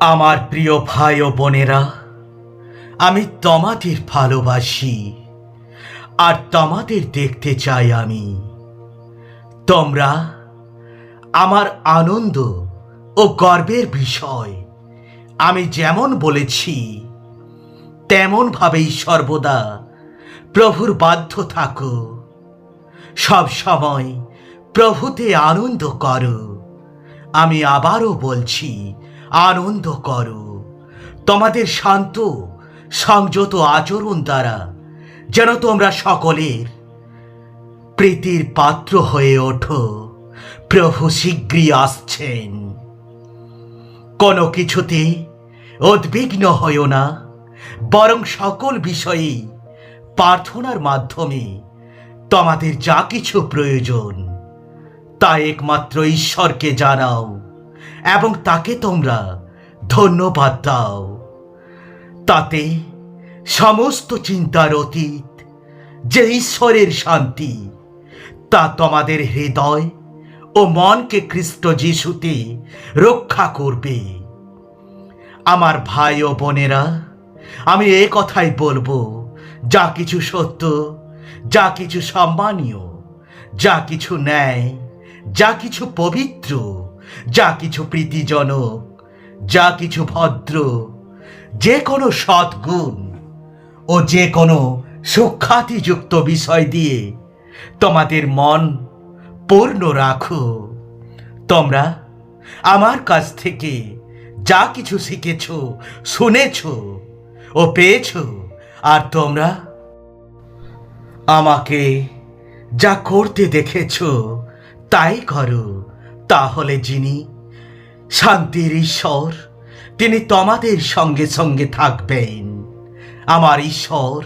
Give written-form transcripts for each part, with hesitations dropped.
আমার প্রিয় ভাই ও বোনেরা, আমি তোমাদের ভালোবাসি আর তোমাদের দেখতে চাই। তোমরা আমার আনন্দ ও গর্বের বিষয়। আমি যেমন বলেছি তেমন ভাবেই সর্বদা প্রভুর বাধ্য থাকো। সব সময় প্রভুতে আনন্দ করো। আমি আবারও বলছি, আনন্দ করো। তোমাদের শান্ত সংযত আচরণ দ্বারা যেন তোমরা সকলের প্রীতির পাত্র হয়ে ওঠো। প্রভু শীঘ্রই আসছেন। কোনো কিছুতে উদ্বিগ্ন হইও না, বরং সকল বিষয়ে প্রার্থনার মাধ্যমে তোমাদের যা কিছু প্রয়োজন তা একমাত্র ঈশ্বরকে জানাও এবং তাকে তোমরা ধন্যবাদ দাও। তাতে সমস্ত চিন্তার অতীত যে ঈশ্বরের শান্তি, তা তোমাদের হৃদয় ও মনকে খ্রিস্ট যিশুতে রক্ষা করবে। আমার ভাই ও বোনেরা, আমি এ কথাই বলবো, যা কিছু সত্য, যা কিছু সম্মানীয়, যা কিছু ন্যায়, যা কিছু পবিত্র, যা কিছু প্রীতিজনক, যা কিছু ভদ্র, যে কোনো সদ্গুণ ও যে কোনো সুখ্যাতিযুক্ত বিষয় দিয়ে তোমাদের মন পূর্ণ রাখো। তোমরা আমার কাছ থেকে যা কিছু শিখেছ, শুনেছ ও পেয়েছ, আর তোমরা আমাকে যা করতে দেখেছ তাই করো, তাহলে যিনি শান্তির ঈশ্বর, তিনি তোমাদের সঙ্গে সঙ্গে থাকবেন। আমার ঈশ্বর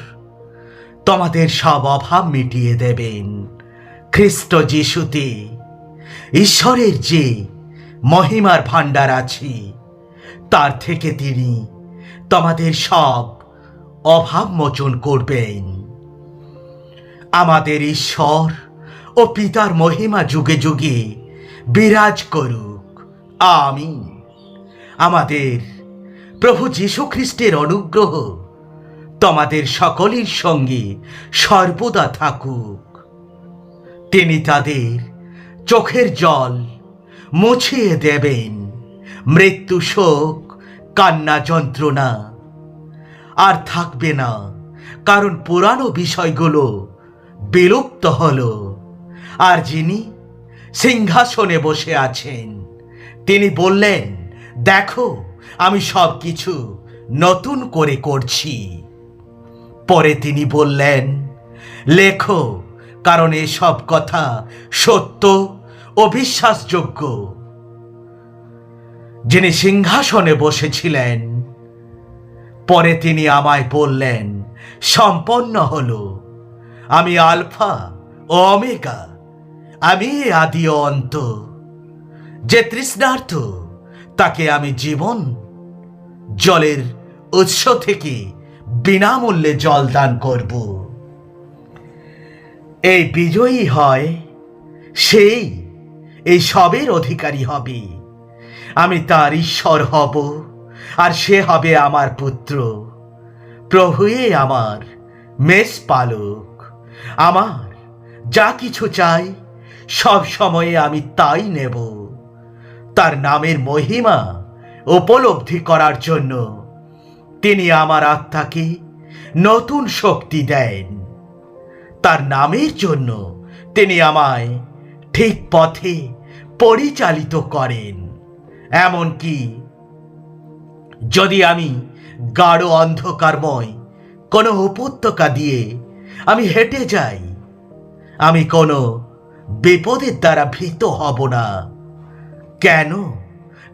তোমাদের সব অভাব মিটিয়ে দেবেন। খ্রিস্ট যিশুতে ঈশ্বরের যে মহিমার ভাণ্ডার আছে, তার থেকে তিনি তোমাদের সব অভাব মোচন করবেন। আমাদের ঈশ্বর ও পিতার মহিমা যুগে যুগে বিরাজ করুক। আমিন। আমাদের প্রভু যীশু খ্রিস্টের অনুগ্রহ তোমাদের সকলের সঙ্গে সর্বদা থাকুক। তিনি তাদের চোখের জল মুছিয়ে দেবেন। মৃত্যু, শোক, কান্না, যন্ত্রণা আর থাকবে না, কারণ পুরানো বিষয়গুলো বিলুপ্ত হলো। আর যিনি সিংহাসনে বসে আছেন, তিনি বললেন, দেখো, আমি সব কিছু নতুন করে করছি। পরে তিনি বললেন, লেখো, কারণ এসব কথা সত্য ও বিশ্বাসযোগ্য। যিনি সিংহাসনে বসেছিলেন, পরে তিনি আমায় বললেন, সম্পন্ন হলো। আমি আলফা ও ওমেগা, আমি আদি ও অন্ত। যে তৃষ্ণার্ত, তাকে আমি জীবন জলের উৎস থেকে বিনামূল্যে জল দান করব। এই বিজয়ী হয় সেই এই সবের অধিকারী হবে। আমি তার ঈশ্বর হব আর সে হবে আমার পুত্র। প্রভুই আমার মেষ পালক। আমার যা কিছু চাই সব সময়ে আমি তাই নেব। তার নামের মহিমা উপলব্ধি করার জন্য তিনি আমার আত্মাকে নতুন শক্তি দেন। তার নামের জন্য তিনি আমায় ঠিক পথে পরিচালিত করেন। এমনকি যদি আমি গাঢ় অন্ধকারময় কোনো উপত্যকা দিয়ে আমি হেঁটে যাই, আমি কোনো বিপদের দ্বারা ভীত হব না। কেন?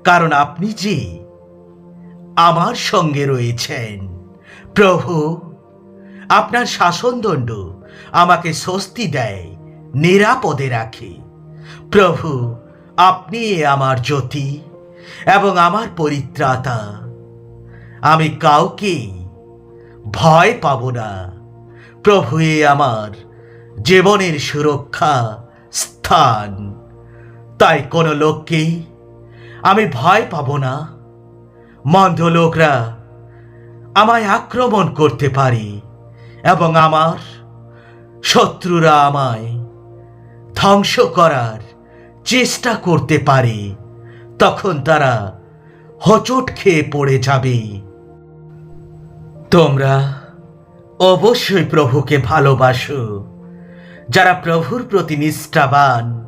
কারণ আপনি যে আমার সঙ্গে রয়েছেন। প্রভু, আপনার শাসনদণ্ড আমাকে স্বস্তি দেয়, নিরাপদে রাখে। প্রভু, আপনি আমার জ্যোতি এবং আমার পরিত্রাতা। আমি কাউকে ভয় পাব না। প্রভু আমার জীবনের সুরক্ষা স্থান। তাই কোনো লোককে আমি ভয় পাব না। মন্দ লোকরা আমায় আক্রমণ করতে পারে এবং আমার শত্রুরা আমায় ধ্বংস করার চেষ্টা করতে পারে, তখন তারা হোঁচট খেয়ে পড়ে যাবে। তোমরা অবশ্যই প্রভুকে ভালোবাসো। যারা প্রভুর প্রতি নিষ্ঠাবান,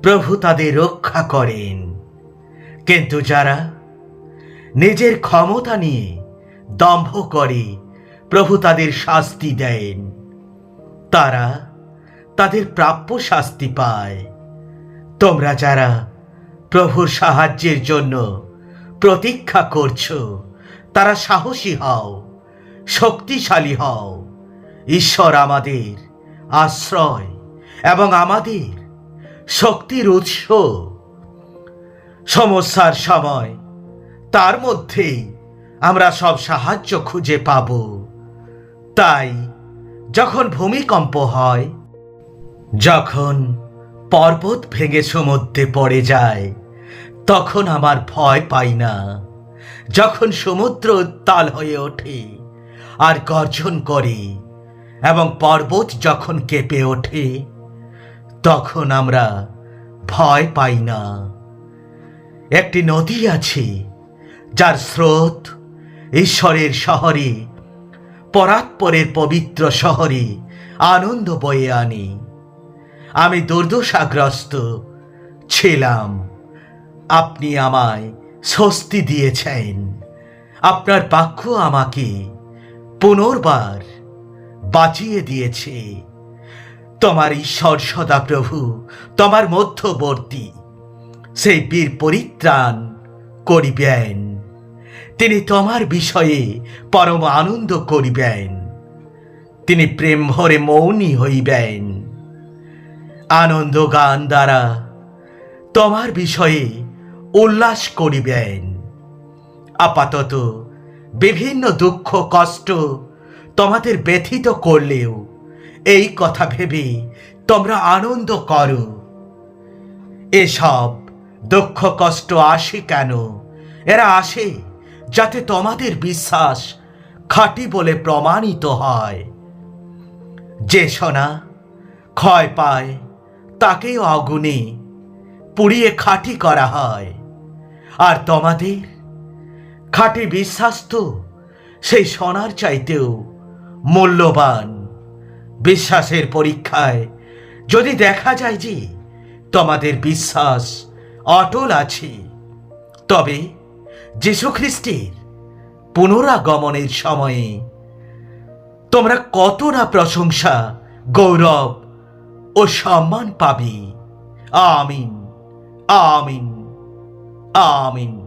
প্রভু তাদের রক্ষা করেন। কিন্তু যারা নিজের ক্ষমতা নিয়ে দম্ভ করে, প্রভু তাদের শাস্তি দেন। তারা তাদের প্রাপ্য শাস্তি পায়। তোমরা যারা প্রভুর সাহায্যের জন্য প্রতীক্ষা করছো, তারা সাহসী হও, শক্তিশালী হও। ঈশ্বর আমাদের আশ্রয় এবং আমাদের শক্তির উৎস। সমস্যার সময় তার মধ্যেই আমরা সব সাহায্য খুঁজে পাব। তাই যখন ভূমিকম্প হয়, যখন পর্বত ভেঙে সমুদ্রে পড়ে যায়, তখন আমার ভয় পাই না। যখন সমুদ্র উত্তাল হয়ে ওঠে আর গর্জন করে এবং পর্বত যখন কেঁপে ওঠে, তখন আমরা ভয় পাই না। একটি নদী আছে যার স্রোত ঈশ্বরের শহরে, পরাৎপরের পবিত্র শহরে আনন্দ বয়ে আনে। আমি দুর্দশাগ্রস্ত ছিলাম, আপনি আমায় স্বস্তি দিয়েছেন। আপনার বাক্য আমাকে পুনর্বার বাঁচিয়ে দিয়েছে। তোমার ঈশ্বর সদাপ্রভু তোমার মধ্যবর্তী, সেই বীর পরিত্রাণ করিবেন। তিনি তোমার বিষয়ে পরম আনন্দ করিবেন। তিনি প্রেম ভরে মৌনী হইবেন। আনন্দ গান দ্বারা তোমার বিষয়ে উল্লাস করিবেন। আপাতত বিভিন্ন দুঃখ কষ্ট তোমাদের ব্যথিত করলেও এই কথা ভেবে তোমরা আনন্দ করো। এসব দুঃখ কষ্ট আসে কেন? এরা আসে যাতে তোমাদের বিশ্বাস খাঁটি বলে প্রমাণিত হয়। যে সোনা ক্ষয় পায় তাকেই আগুনে পুড়িয়ে খাঁটি করা হয়, আর তোমাদের খাঁটি বিশ্বাস তো সেই সোনার চাইতেও মূল্যবান। বিশ্বাসের পরীক্ষায় যদি দেখা যায় যে তোমাদের বিশ্বাস অটল আছে, তবে যীশু খ্রিস্টের পুনরাগমনের সময়ে তোমরা কত না প্রশংসা, গৌরব ও সম্মান পাবে। আমিন, আমিন, আমিন।